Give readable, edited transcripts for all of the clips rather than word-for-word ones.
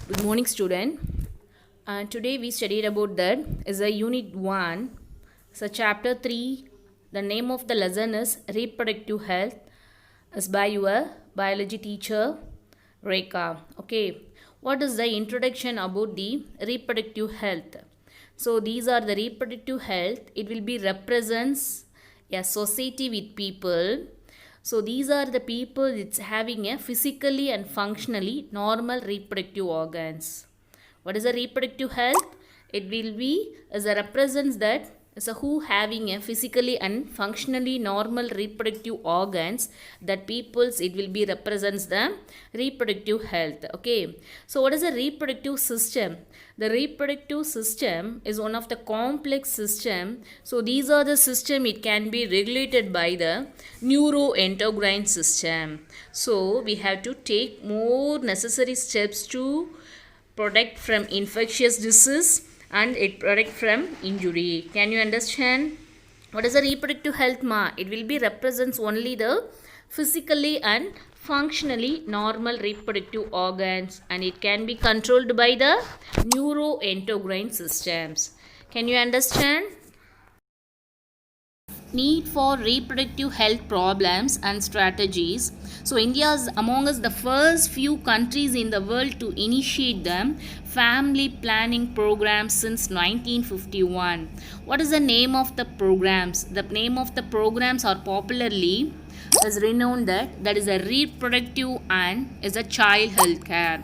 Good morning, student. Today we studied about that is a unit 1. So chapter 3, the name of the lesson is reproductive health is by your biology teacher Rekha. Okay. What is the introduction about the reproductive health? So these are the reproductive health. It will be represents a society with people. So these are the people it's having a physically and functionally normal reproductive organs. What is a reproductive health? It will be as a represents that as a who having a physically and functionally normal reproductive organs, that people's it will be represents the reproductive health. Okay. So what is a reproductive system? The reproductive system is one of the complex system. So these are the system it can be regulated by the neuroendocrine system. So we have to take more necessary steps to protect from infectious disease and it protect from injury. Can you understand? What is the reproductive health ma? It will be represents only the physically and functionally normal reproductive organs, and it can be controlled by the neuroendocrine systems. Can you understand? Need for reproductive health problems and strategies. So India is among us the first few countries in the world to initiate them family planning programs since 1951. What is the name of the programs? The name of the programs are popularly is renowned that is a reproductive and is a child health care.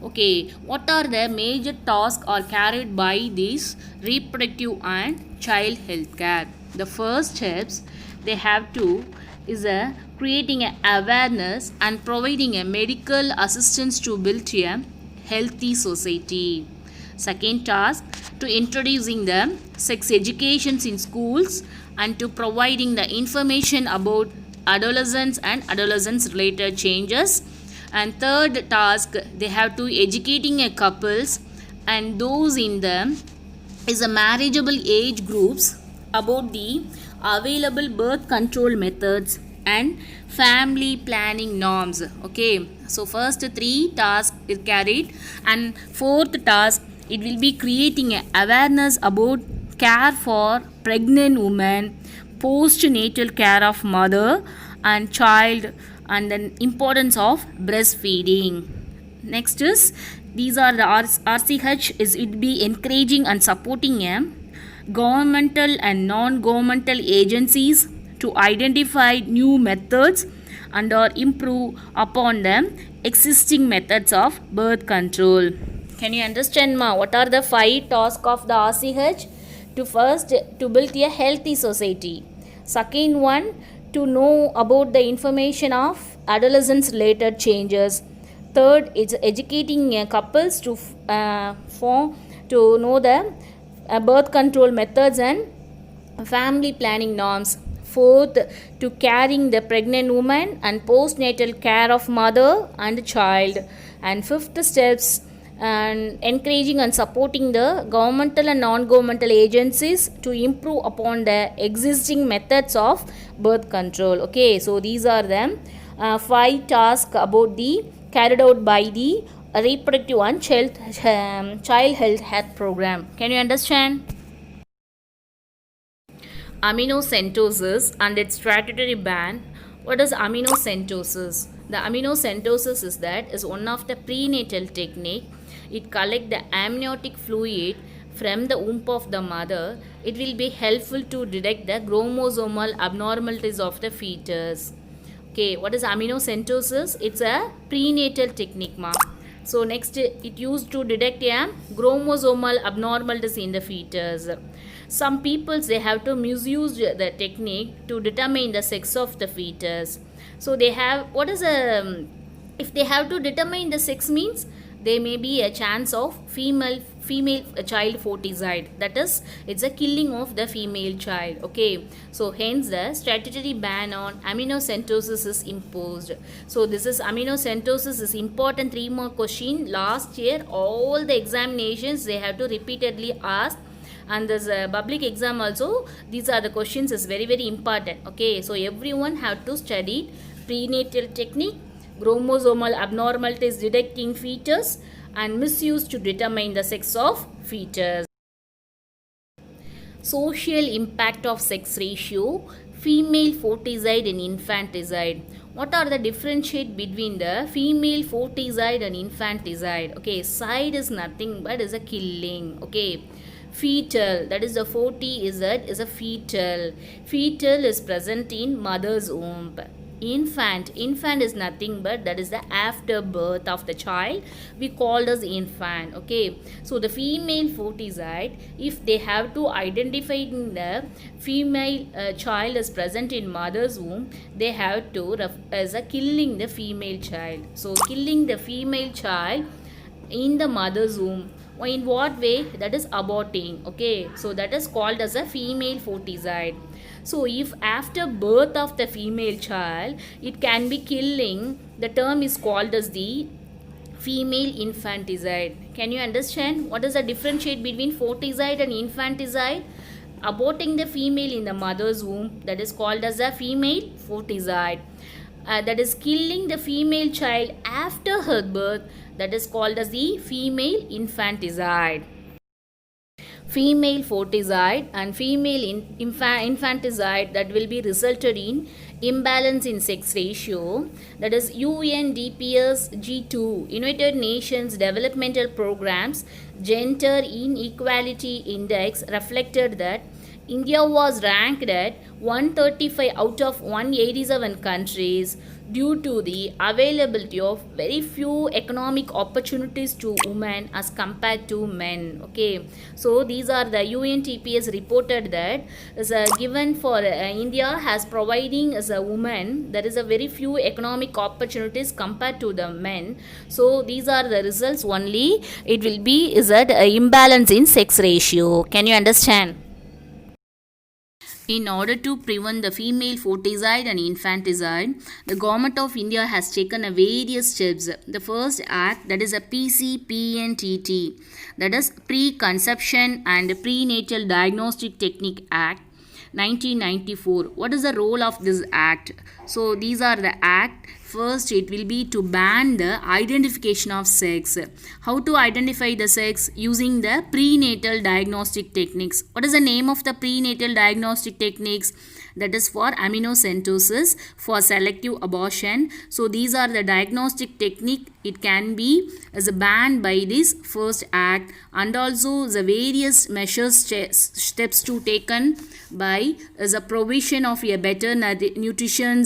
Okay, what are the major tasks are carried by this reproductive and child health care? The first steps they have to is a creating a awareness and providing a medical assistance to build a healthy society. Second task, to introducing the sex educations in schools and to providing the information about adolescents and adolescents related changes. And third task, they have to educating a couples and those in the is a marriageable age groups about the available birth control methods and family planning norms. Okay, so first three tasks is carried, and fourth task it will be creating a awareness about care for pregnant women, postnatal care of mother and child, and the importance of breastfeeding. Next is these are the RCH is it be encouraging and supporting a governmental and non-governmental agencies to identify new methods and or improve upon the existing methods of birth control. Can you understand ma? What are the 5 tasks of the RCH? To first to build a healthy society. Second one, to know about the information of adolescents related changes. Third, it's educating couples to to know the birth control methods and family planning norms. Fourth, to caring the pregnant woman and postnatal care of mother and child. And fifth steps, and encouraging and supporting the governmental and non-governmental agencies to improve upon the existing methods of birth control. Okay, so these are the 5 tasks about the carried out by the reproductive and child health program. Can you understand? Aminocentosis and its statutory ban. What is aminocentosis? The aminocentosis is one of the prenatal technique. It collects the amniotic fluid from the womb of the mother. It will be helpful to detect the chromosomal abnormalities of the fetus. Okay, what is aminocentosis? It's a prenatal technique ma. So next, it used to detect a chromosomal abnormalities in the fetus. Some people they have to misuse the technique to determine the sex of the fetus. So they have what is a if they have to determine the sex means there may be a chance of female child foeticide, that is it's a killing of the female child. Okay, so hence the statutory ban on aminocentosis is imposed. So this is aminocentosis is important 3 more question. Last year all the examinations they have to repeatedly ask, and this public exam also these are the questions is very very important. Okay, so everyone have to study prenatal technique, chromosomal abnormalities detecting fetus, and misused to determine the sex of fetus. Social impact of sex ratio, female foeticide and infanticide. What are the differentiate between the female foeticide and infanticide? Okay, side is nothing but is a killing. Okay, fetal, that is the is a fetal. Fetal is present in mother's womb. Infant is nothing but that is the after birth of the child, we called as infant. Okay, so the female foeticide, if they have to identify the female child is present in mother's womb, they have to as a killing the female child. So killing the female child in the mother's womb, in what way? That is aborting. Okay, so that is called as a female foeticide. So if after birth of the female child it can be killing, the term is called as the female infanticide. Can you understand what is the differentiate between foeticide and infanticide? Aborting the female in the mother's womb, that is called as a female foeticide. That is killing the female child after her birth, that is called as the female infanticide. Female foeticide and female infanticide, that will be resulted in imbalance in sex ratio, that is UNDPS G2, United Nations Developmental Programs Gender Inequality Index, reflected that India was ranked at 135 out of 187 countries due to the availability of very few economic opportunities to women as compared to men. Okay, so these are the UNTPS reported that is given for India has providing as a woman, there is a very few economic opportunities compared to the men. So these are the results only. It will be is that imbalance in sex ratio. Can you understand? In order to prevent the female foeticide and infanticide, the government of India has taken a various steps. The first act, that is a PCPNTT, that is Preconception and Prenatal Diagnostic Technique Act 1994. What is the role of this act? So these are the act. First, it will be to ban the identification of sex. How to identify the sex? Using the prenatal diagnostic techniques. What is the name of the prenatal diagnostic techniques? That is for amniocentesis, for selective abortion. So these are the diagnostic technique. It can be as a ban by this first act, and also the various measures steps to taken by as a provision of a better nutrition,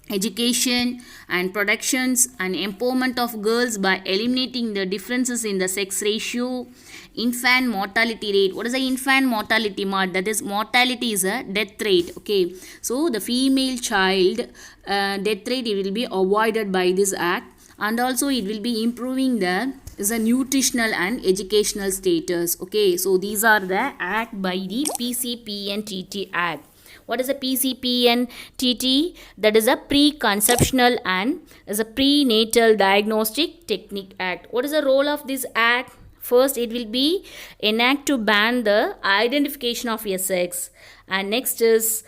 education and protections and empowerment of girls by eliminating the differences in the sex ratio. Infant mortality rate. What is the infant mortality? That is mortality is a death rate. Okay, so the female child death rate, it will be avoided by this act, and also it will be improving the is a nutritional and educational status. Okay, so these are the act by the PCPNTT act. What is a PCPNTT? That is a Preconceptional and is a Prenatal Diagnostic Technique Act. What is the role of this act? First, it will be enact to ban the identification of a sex, and next is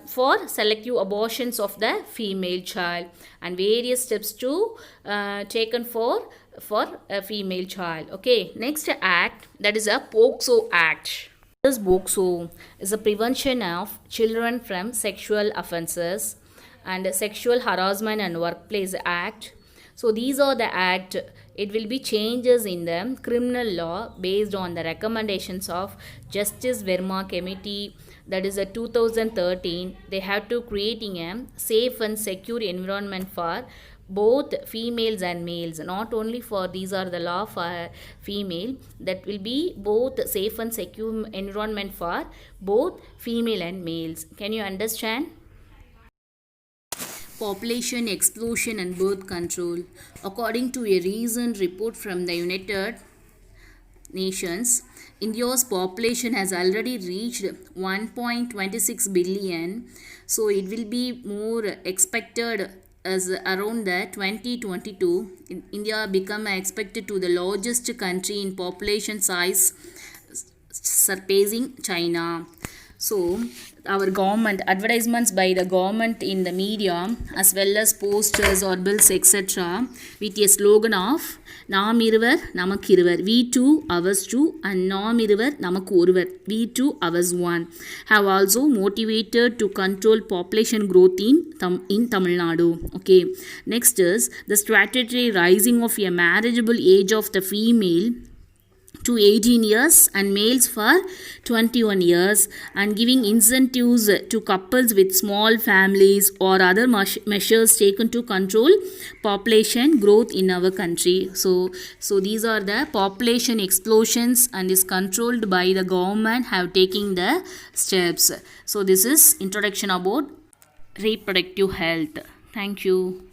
for selective abortions of the female child, and various steps to taken for a female child. Okay, next act, that is a POCSO Act. This POCSO is a prevention of children from sexual offences and Sexual Harassment and Workplace Act. So these are the act. It will be changes in the criminal law based on the recommendations of Justice Verma Committee, that is a 2013. They have to creating a safe and secure environment for both females and males. Not only for these are the law for female, that will be both safe and secure environment for both female and males. Can you understand? Population explosion and birth control. According to a recent report from the United Nations, India's population has already reached 1.26 billion. So it will be more expected as around the 2022. India become expected to the largest country in population size, surpassing China. So our government advertisements by the government in the media as well as posters or bills etc with a slogan of நாம் இருவர் நமக்கு இருவர் we two ours two and நாம் இருவர் நமக்கு ஒருவர் we two ours one have also motivated to control population growth in Tamil Nadu. Okay, next is the strategy rising of a marriageable age of the female to 18 years and males for 21 years and giving incentives to couples with small families or other measures taken to control population growth in our country. So these are the population explosions and is controlled by the government have taken the steps. So this is introduction about reproductive health. Thank you.